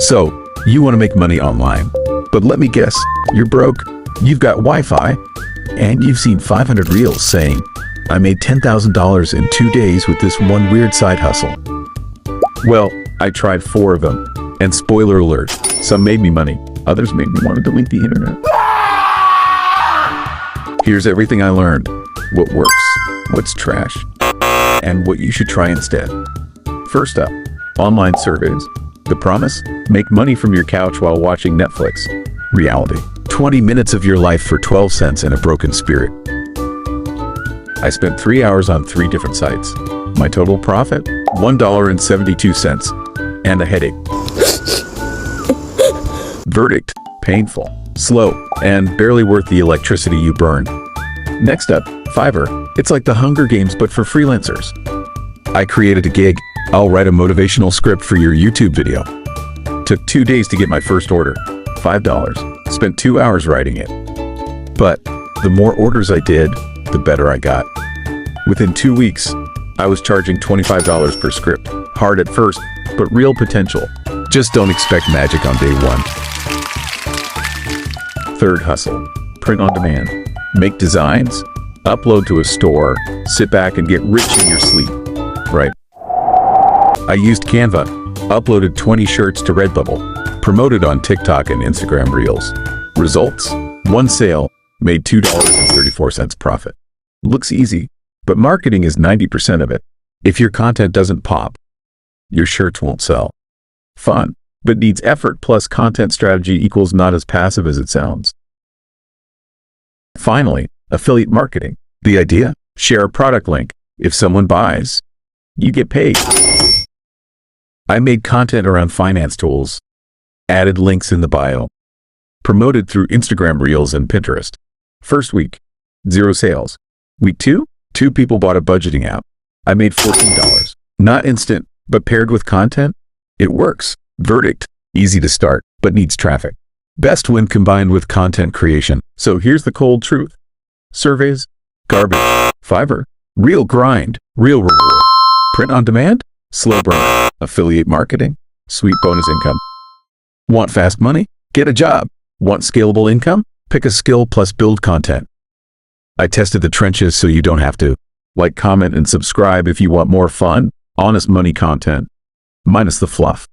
So, you want to make money online. But let me guess, you're broke, you've got Wi-Fi, and you've seen 500 reels saying, I made $10,000 in 2 days with this one weird side hustle. Well, I tried 4 of them, and spoiler alert, some made me money, others made me want to delete the internet. Here's everything I learned, what works, what's trash, and what you should try instead. First up, online surveys. The promise? Make money from your couch while watching Netflix. Reality. 20 minutes of your life for 12 cents and a broken spirit. I spent 3 hours on 3 different sites. My total profit? $1.72 and a headache. Verdict: painful, slow, and barely worth the electricity you burned. Next up, Fiverr. It's like the Hunger Games but for freelancers. I created a gig. I'll write a motivational script for your YouTube video. Took 2 days to get my first order. $5. Spent 2 hours writing it. But the more orders I did, the better I got. Within 2 weeks, I was charging $25 per script. Hard at first, but real potential. Just don't expect magic on day 1. Third hustle, print on demand. Make designs, upload to a store, sit back and get rich in your sleep. Right. I used Canva, uploaded 20 shirts to Redbubble, promoted on TikTok and Instagram Reels. Results: 1 sale, made $2.34 profit. Looks easy, but marketing is 90% of it. If your content doesn't pop, your shirts won't sell. Fun, but needs effort plus content strategy equals not as passive as it sounds. Finally, affiliate marketing. The idea? Share a product link. If someone buys, you get paid. I made content around finance tools, added links in the bio, promoted through Instagram Reels and Pinterest. First week, 0 sales. Week 2, 2 people bought a budgeting app. I made $14. Not instant, but paired with content, it works. Verdict: easy to start, but needs traffic. Best when combined with content creation. So here's the cold truth. Surveys? Garbage. Fiverr? Real grind, real reward. Print on demand? Slow burn. Affiliate marketing? Sweet bonus income. Want fast money? Get a job. Want scalable income? Pick a skill plus build content. I tested the trenches so you don't have to. Like, comment, and subscribe if you want more fun, honest money content. Minus the fluff.